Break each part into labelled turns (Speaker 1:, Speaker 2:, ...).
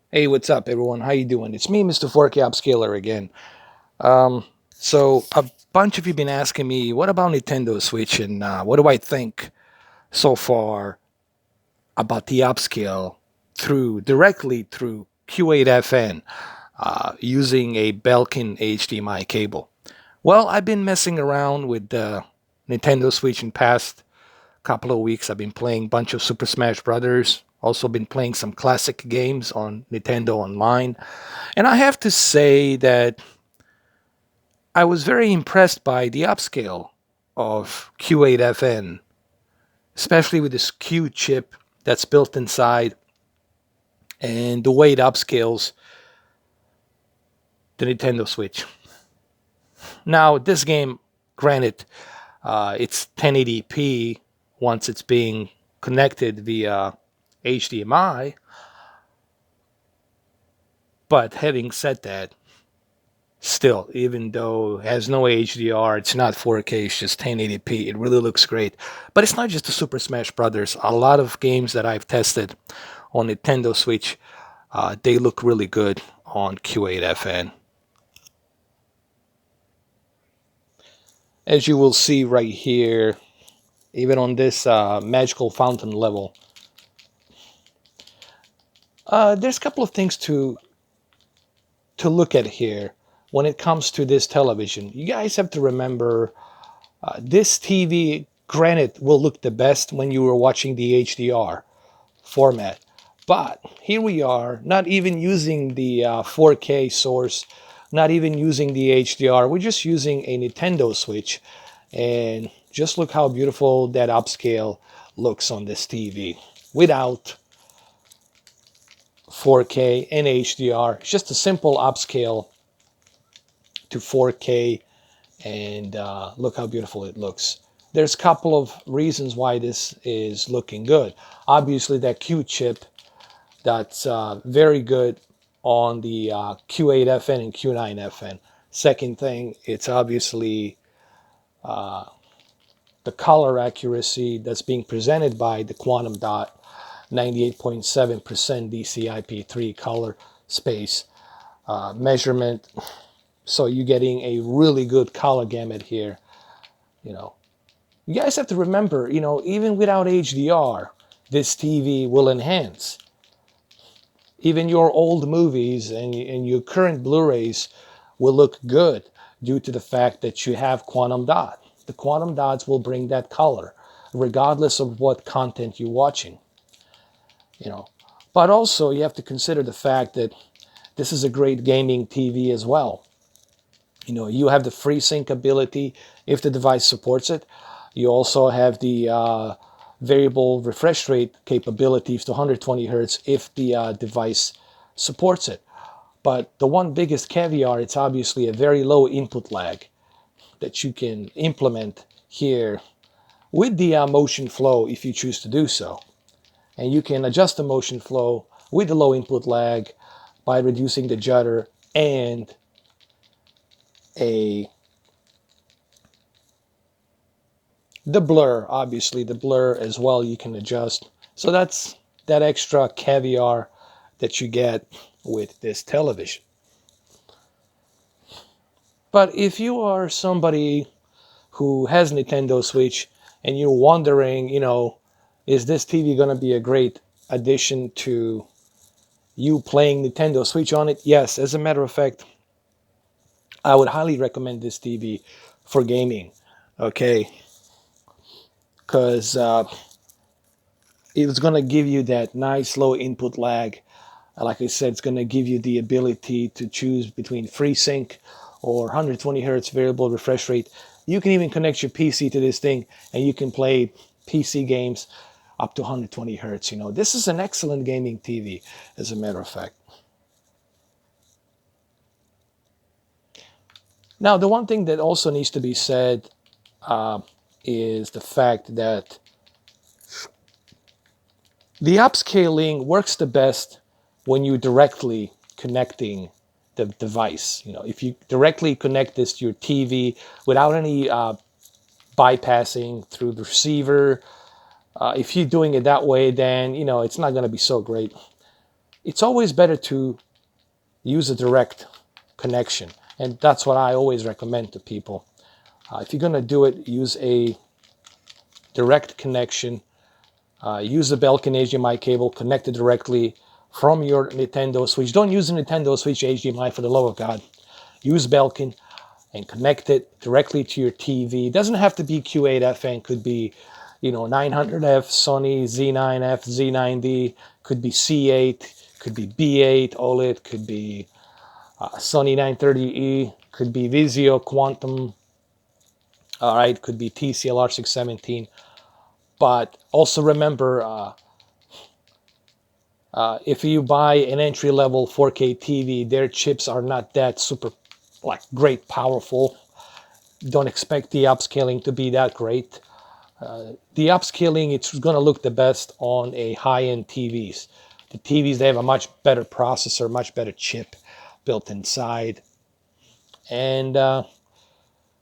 Speaker 1: Hey, what's up, everyone? How you doing? It's me, Mr. 4K Upscaler again. Um, so a bunch of you been asking me, what about Nintendo Switch, and what do I think so far about the upscale directly through Q8fn using a Belkin HDMI cable. Well, I've been messing around with the Nintendo Switch in past couple of weeks. I've been playing a bunch of Super Smash Brothers. Also been playing some classic games on Nintendo Online. And I have to say that I was very impressed by the upscale of Q8fn, especially with this Q chip that's built inside and the way it upscales the Nintendo Switch. Now, this game, granted, it's 1080p once it's being connected via HDMI, but having said that, still, even though it has no HDR, it's not 4K, it's just 1080p. It really looks great. But it's not just the Super Smash Brothers. A lot of games that I've tested on Nintendo Switch, they look really good on Q8fn. As you will see right here, even on this magical fountain level, there's a couple of things to look at here when it comes to this television. You guys have to remember this TV, granted, will look the best when you were watching the HDR format. But here we are, not even using the 4K source, not even using the HDR. We're just using a Nintendo Switch. And just look how beautiful that upscale looks on this TV without 4K and HDR. It's just a simple upscale to 4K, and look how beautiful it looks. There's a couple of reasons why this is looking good. Obviously, that Q chip, that's very good on the Q8fn and Q9fn. Second thing, it's obviously the color accuracy that's being presented by the quantum dot, 98.7% DCI-P3 color space measurement. So you're getting a really good color gamut here. You know, you guys have to remember, even without HDR, this TV will enhance. Even your old movies and your current Blu-rays will look good due to the fact that you have quantum dot. The quantum dots will bring that color, regardless of what content you're watching. You know, but also you have to consider the fact that this is a great gaming TV as well. You have the FreeSync ability if the device supports it. You also have the variable refresh rate capabilities to 120 hertz if the device supports it. But the one biggest caveat, it's obviously a very low input lag that you can implement here with the motion flow if you choose to do so. And you can adjust the motion flow with the low input lag by reducing the judder and a the blur, obviously the blur as well, you can adjust. So that's that extra caviar that you get with this television. But if you are somebody who has Nintendo Switch and you're wondering, is this TV going to be a great addition to you playing Nintendo Switch on it? Yes, as a matter of fact, I would highly recommend this TV for gaming. Okay, because it's going to give you that nice low input lag. Like I said, it's going to give you the ability to choose between FreeSync or 120 hertz variable refresh rate. You can even connect your PC to this thing and you can play PC games up to 120 hertz. This is an excellent gaming TV, as a matter of fact. Now, the one thing that also needs to be said is the fact that the upscaling works the best when you're directly connecting the device. If you directly connect this to your TV without any bypassing through the receiver, if you're doing it that way, then it's not going to be so great. it's always better to use a direct connection. And that's what I always recommend to people. If you're going to do it, use a direct connection. Use the Belkin HDMI cable connected directly from your Nintendo Switch. Don't use the Nintendo Switch HDMI for the love of God. Use Belkin and connect it directly to your TV. It doesn't have to be Q8fn. Could be, 900F, Sony Z9F, Z9D. Could be C8. Could be B8 OLED. Could be Sony 930E. Could be Vizio Quantum. All right. Could be TCLR 617. But also remember, if you buy an entry-level 4K TV, their chips are not that super, great powerful. Don't expect the upscaling to be that great. The upscaling, it's going to look the best on a high-end TVs. The TVs, they have a much better processor, much better chip built inside. And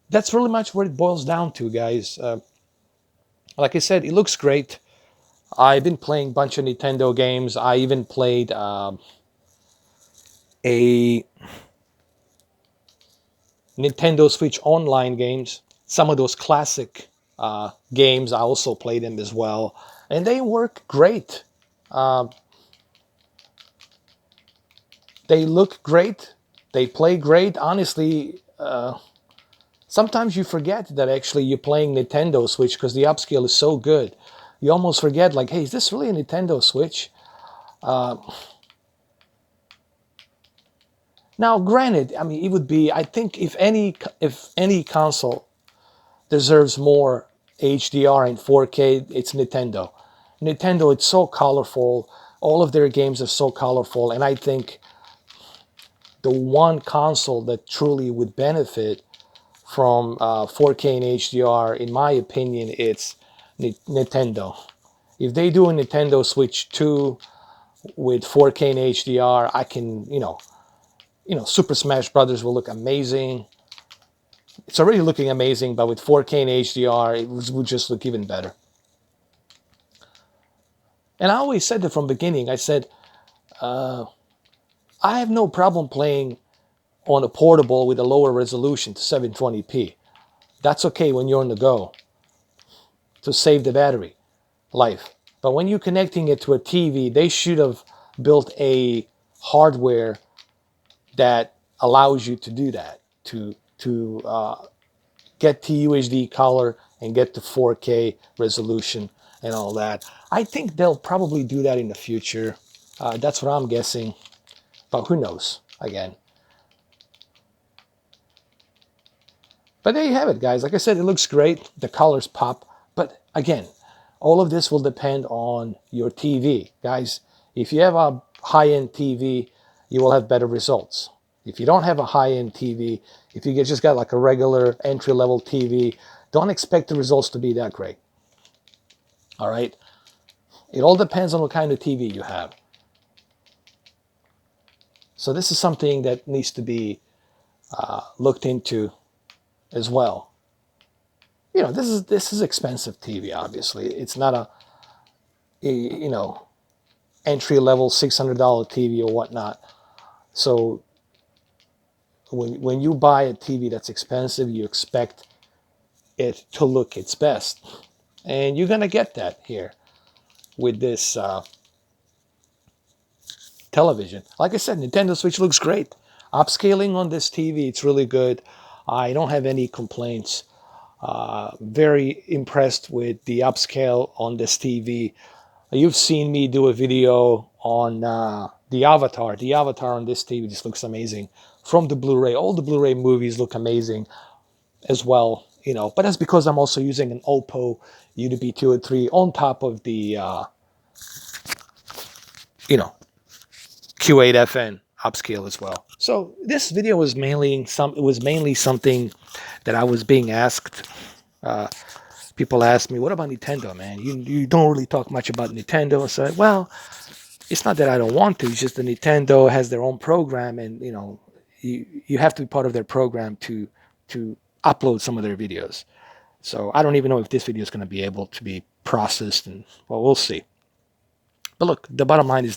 Speaker 1: that's really much what it boils down to, guys. Like I said, it looks great. I've been playing a bunch of Nintendo games. I even played a Nintendo Switch Online games. Some of those classic games, I also played them as well. And they work great. They look great. They play great. Honestly, sometimes you forget that actually you're playing Nintendo Switch because the upscale is so good. You almost forget, hey, is this really a Nintendo Switch? Now, granted, I mean, it would be, I think if any console deserves more HDR and 4K, it's Nintendo. Nintendo, it's so colorful. All of their games are so colorful. And I think the one console that truly would benefit from 4K and HDR, in my opinion, it's Nintendo. If they do a Nintendo Switch 2 with 4K and HDR, I can, Super Smash Brothers will look amazing. It's already looking amazing, but with 4K and HDR, it would just look even better. And I always said that from the beginning. I said, I have no problem playing on a portable with a lower resolution to 720p. That's okay when you're on the go to save the battery life. But when you're connecting it to a TV, they should have built a hardware that allows you to do that, to get TUHD color and get the 4K resolution and all that. I think they'll probably do that in the future. That's what I'm guessing, but who knows, again. But there you have it, guys. Like I said, it looks great. The colors pop. But again, all of this will depend on your TV. Guys, if you have a high-end TV, you will have better results. If you don't have a high-end TV, if you just got a regular entry-level TV, don't expect the results to be that great. All right? It all depends on what kind of TV you have. So this is something that needs to be looked into as well. This is expensive TV, obviously. It's not a entry-level $600 TV or whatnot. So when you buy a TV that's expensive, you expect it to look its best. And you're going to get that here with this television. Like I said, Nintendo Switch looks great. Upscaling on this TV, it's really good. I don't have any complaints. Very impressed with the upscale on this TV. You've seen me do a video on the Avatar. The Avatar on this TV just looks amazing. From the Blu-ray, all the Blu-ray movies look amazing as well. But that's because I'm also using an Oppo UDP-203 on top of the Q8fn upscale as well. So this video was mainly something that I was being asked. People ask me, "What about Nintendo, man? You don't really talk much about Nintendo." I said, "Well, it's not that I don't want to. It's just that Nintendo has their own program, and you have to be part of their program to upload some of their videos. So I don't even know if this video is going to be able to be processed, and well, we'll see. But look, the bottom line is